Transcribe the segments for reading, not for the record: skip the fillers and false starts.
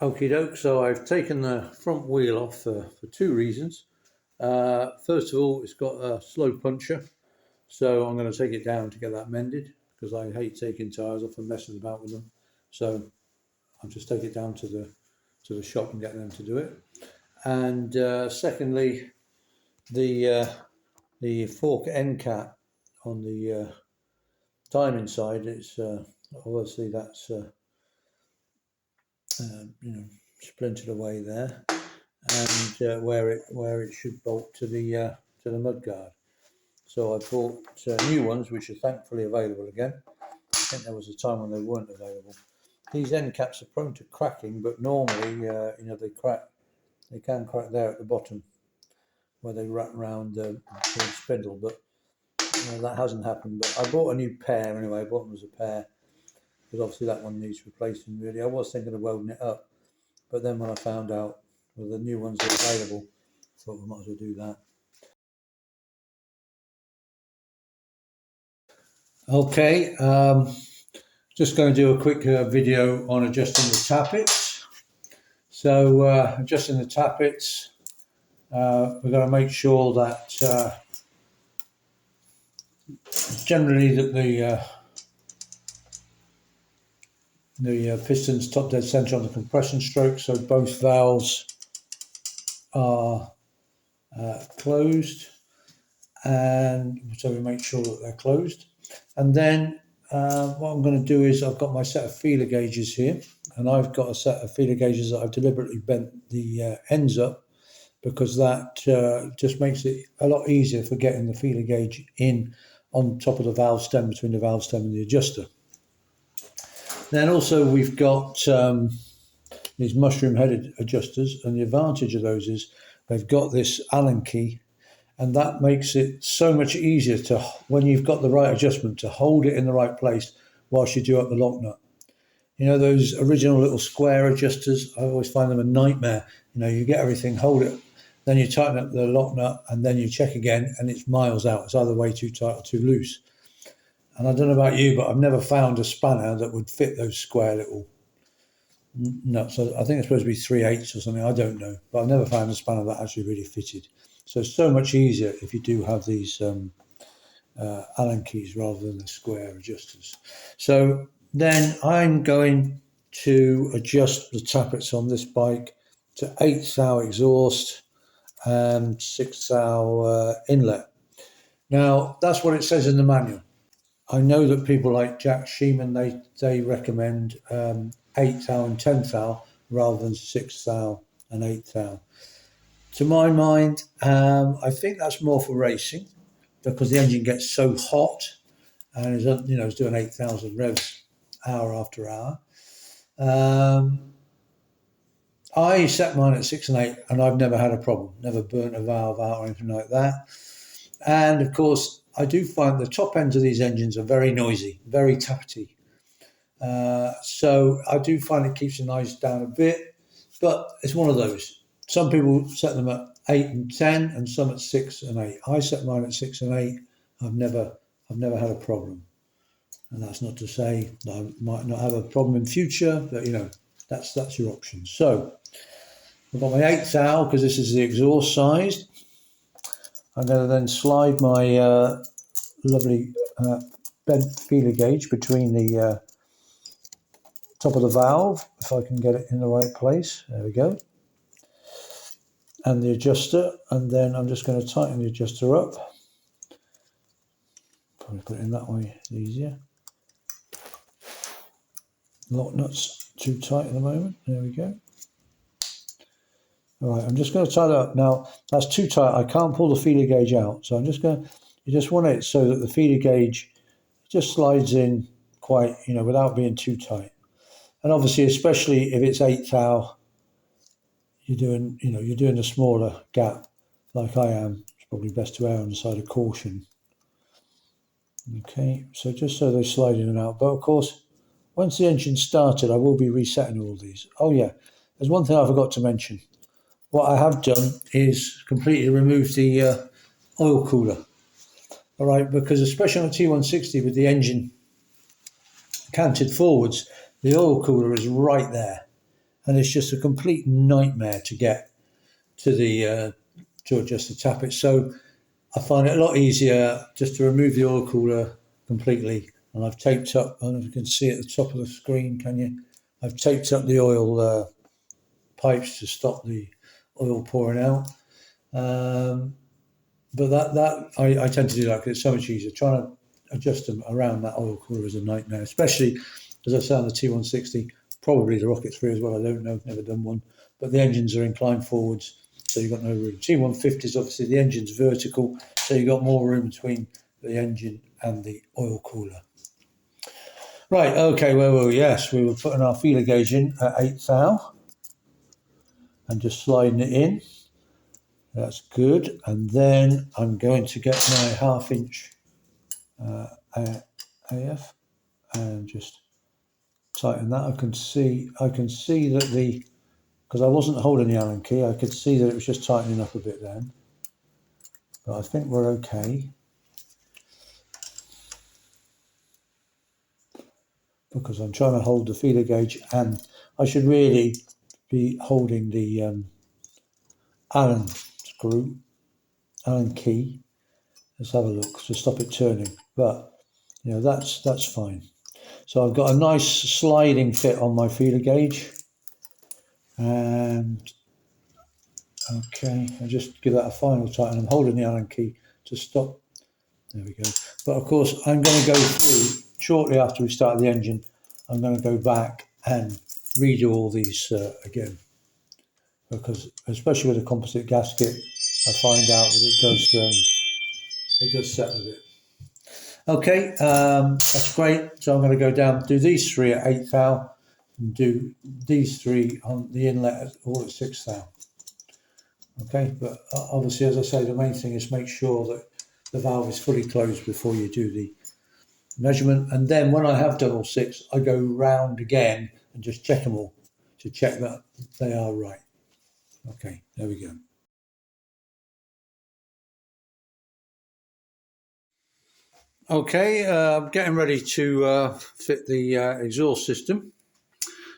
Okie doke, so I've taken the front wheel off for two reasons. First of all, it's got a slow puncture, so I'm going to take it down to get that mended because I hate taking tyres off and messing about with them. So I'll just take it down to the shop and get them to do it. And secondly, the fork end cap on the timing side, it's obviously that's splintered away there, and where it should bolt to the mudguard. So I bought new ones, which are thankfully available again. I think there was a time when they weren't available. These end caps are prone to cracking, but normally, they crack. They can crack there at the bottom where they wrap around the spindle, but that hasn't happened. But I bought a new pair anyway. I bought them as a pair because obviously that one needs replacing. Really, I was thinking of welding it up, but then when I found out the new ones are available, I thought we might as well do that. Okay, just going to do a quick video on adjusting the tappets. So adjusting the tappets, we're going to make sure that generally that the piston's top dead centre on the compression stroke, so both valves are closed, and so we make sure that they're closed. And then what I'm going to do is I've got my set of feeler gauges here, and I've got a set of feeler gauges that I've deliberately bent the ends up because that just makes it a lot easier for getting the feeler gauge in on top of the valve stem, between the valve stem and the adjuster. Then also we've got these mushroom headed adjusters, and the advantage of those is they've got this Allen key, and that makes it so much easier to, when you've got the right adjustment, to hold it in the right place whilst you do up the lock nut. You know, those original little square adjusters, I always find them a nightmare. You get everything, hold it, then you tighten up the lock nut, and then you check again, and it's miles out. It's either way too tight or too loose. And I don't know about you, but I've never found a spanner that would fit those square little nuts. So I think it's supposed to be 3/8 or something. I don't know, but I've never found a spanner that actually really fitted. So it's so much easier if you do have these Allen keys rather than the square adjusters. So then I'm going to adjust the tappets on this bike to 8 thou exhaust and 6 thou inlet. Now that's what it says in the manual. I know that people like Jack Sheeman, they recommend 8 thou and 10 thou rather than 6 thou and 8 thou. To my mind, I think that's more for racing because the engine gets so hot and is doing 8,000 revs hour after hour. I set mine at 6 and 8, and I've never had a problem, never burnt a valve out or anything like that. And of course, I do find the top ends of these engines are very noisy, very tappety. So I do find it keeps the noise down a bit, but it's one of those. Some people set them at 8 and 10, and some at 6 and 8. I set mine at 6 and 8. I've never had a problem, and that's not to say that I might not have a problem in future. But that's your option. So I've got my 8 thou because this is the exhaust size. I'm going to then slide my lovely bent feeler gauge between the top of the valve, if I can get it in the right place. There we go. And the adjuster, and then I'm just going to tighten the adjuster up. Probably put it in that way, it's easier. Lock nuts too tight at the moment. There we go. All right, I'm just going to tie that up. Now, that's too tight. I can't pull the feeler gauge out. So I'm just going to, you just want it so that the feeler gauge just slides in quite, without being too tight. And obviously, especially if it's 8 thou, you're doing a smaller gap like I am. It's probably best to err on the side of caution. Okay, so just so they slide in and out. But of course, once the engine's started, I will be resetting all these. Oh yeah, there's one thing I forgot to mention. What I have done is completely remove the oil cooler. All right, because especially on a T160 with the engine canted forwards, the oil cooler is right there. and it's just a complete nightmare to get to the to adjust the tappets. So I find it a lot easier just to remove the oil cooler completely, and I've taped up. I don't know if you can see at the top of the screen. Can you? I've taped up the oil pipes to stop the oil pouring out. But I tend to do that because it's so much easier. Trying to adjust them around that oil cooler is a nightmare, especially as I say on the T160, probably the Rocket 3 as well. I don't know, never done one, but the engines are inclined forwards, so you've got no room. T150s, obviously the engine's vertical, so you've got more room between the engine and the oil cooler. Right, okay, where were we? Yes, we were putting our feeler gauge in at 8 thou and just sliding it in. That's good. And then I'm going to get my 1/2 inch AF and just tighten that. I can see that because I wasn't holding the Allen key, I could see that it was just tightening up a bit then. But I think we're okay. Because I'm trying to hold the feeler gauge, and I should really be holding the Allen key. Let's have a look to stop it turning. But you know, that's fine. So I've got a nice sliding fit on my feeler gauge, and okay, I'll just give that a final tighten. I'm holding the Allen key to stop. There we go. But of course, I'm going to go through shortly after we start the engine. I'm going to go back and redo all these again, because especially with a composite gasket, I find out that it does settle a bit. Okay, that's great. So I'm going to go down, do these 3 at 8 thou, and do these 3 on the inlet all at 6 thou. Okay, but obviously, as I say, the main thing is make sure that the valve is fully closed before you do the measurement. And then when I have done all 6, I go round again and just check them all to check that they are right. Okay, there we go. Okay, I'm getting ready to fit the exhaust system.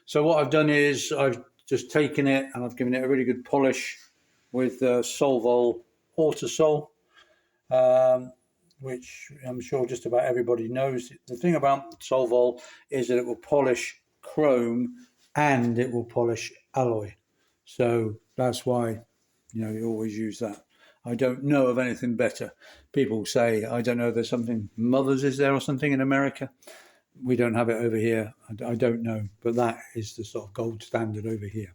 So what I've done is I've just taken it and I've given it a really good polish with Solvol Autosol, which I'm sure just about everybody knows. The thing about Solvol is that it will polish chrome and it will polish alloy. So that's why, you know, you always use that. I don't know of anything better. People say, I don't know, there's something, Mothers is there or something in America? We don't have it over here. I don't know, but that is the sort of gold standard over here.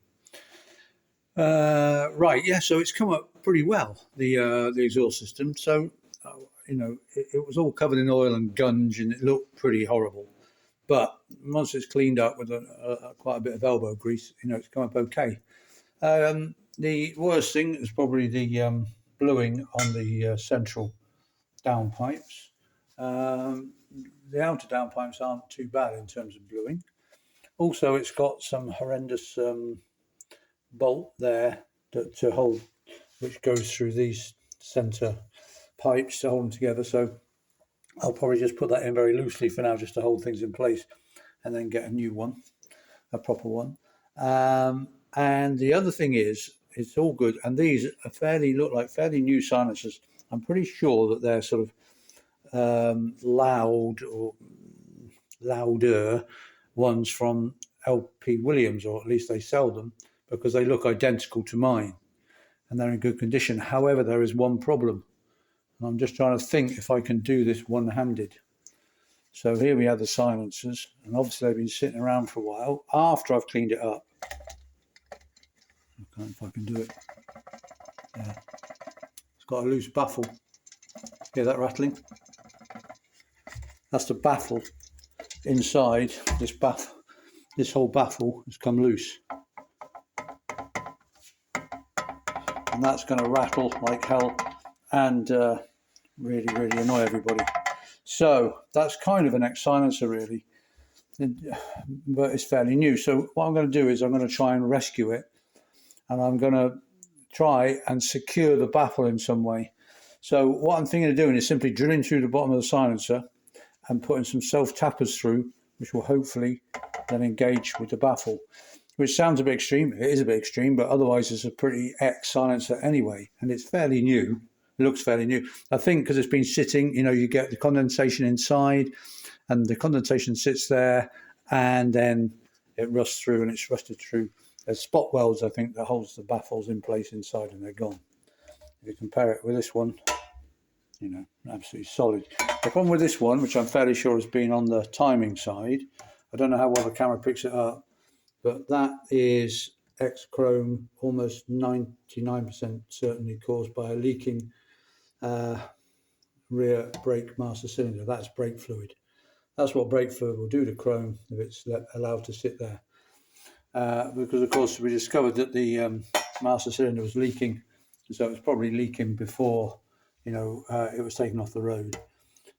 Right, yeah, so it's come up pretty well, the exhaust system. So, you know, it was all covered in oil and gunge and it looked pretty horrible. But once it's cleaned up with quite a bit of elbow grease, you know, it's come up okay. The worst thing is probably the bluing on the central downpipes. The outer downpipes aren't too bad in terms of bluing. Also, it's got some horrendous bolt there to hold, which goes through these centre pipes to hold them together. So I'll probably just put that in very loosely for now, just to hold things in place, and then get a new one, a proper one. And the other thing is, it's all good, and these are look like fairly new silencers. I'm pretty sure that they're sort of loud or louder ones from LP Williams, or at least they sell them, because they look identical to mine and they're in good condition. However, there is one problem, and I'm just trying to think if I can do this one-handed. So here we have the silencers, and obviously they've been sitting around for a while after I've cleaned it up. I don't know if I can do it. Yeah. It's got a loose baffle. Hear that rattling? That's the baffle inside. This whole baffle has come loose, and that's going to rattle like hell and really annoy everybody. So that's kind of an ex-silencer really, but it's fairly new. So what I'm going to do is I'm going to try and rescue it, and I'm going to try and secure the baffle in some way. So what I'm thinking of doing is simply drilling through the bottom of the silencer and putting some self-tappers through, which will hopefully then engage with the baffle. which sounds a bit extreme. It is a bit extreme, but otherwise it's a pretty ex silencer anyway, and it's fairly new. It looks fairly new. I think because it's been sitting, you get the condensation inside, and the condensation sits there, and then it rusts through, and it's rusted through. There's spot welds, I think, that holds the baffles in place inside, and they're gone. If you compare it with this one, absolutely solid. The problem with this one, which I'm fairly sure has been on the timing side, I don't know how well the camera picks it up, but that is X-chrome, almost 99% certainly caused by a leaking rear brake master cylinder. That's brake fluid. That's what brake fluid will do to chrome if it's allowed to sit there. Because, of course, we discovered that the master cylinder was leaking, so it was probably leaking before, it was taken off the road.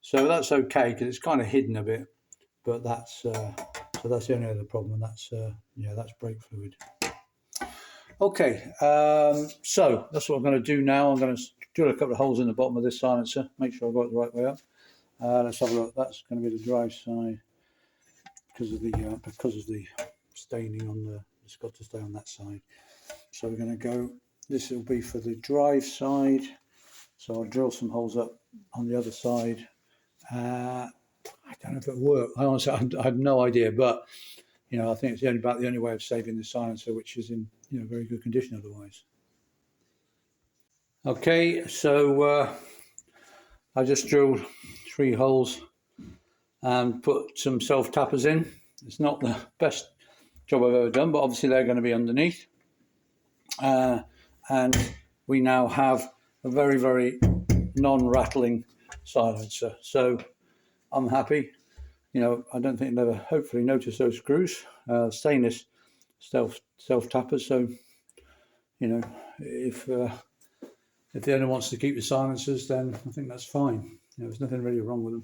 So that's okay because it's kind of hidden a bit, but that's so that's the only other problem. That's that's brake fluid. Okay, so that's what I'm going to do now. I'm going to drill a couple of holes in the bottom of this silencer, make sure I've got it the right way up. Let's have a look. That's going to be the drive side because of the staining on the. It's got to stay on that side. So we're going to go. This will be for the drive side. So I'll drill some holes up on the other side. I don't know if it'll work. I honestly I have no idea, but I think it's about the only way of saving the silencer, which is in very good condition otherwise. Okay, so I just drilled 3 holes and put some self tappers in. It's not the best job I've ever done, but obviously they're going to be underneath. And we now have a very, very non-rattling silencer. So I'm happy. I don't think they'll ever hopefully notice those screws. Stainless self tappers. So if the owner wants to keep the silencers, then I think that's fine. There's nothing really wrong with them.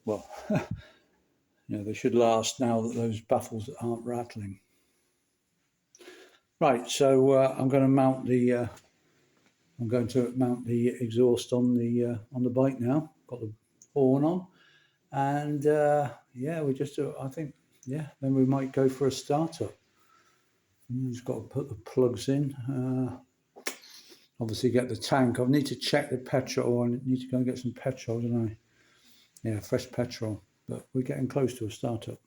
Well, they should last now that those baffles aren't rattling. Right, so I'm going to mount the exhaust on the bike now. Got the horn on, and we just I think then we might go for a startup. Just got to put the plugs in. Obviously get the tank. I need to check the petrol. I need to go and get some petrol, don't I? Yeah, fresh petrol. But we're getting close to a startup.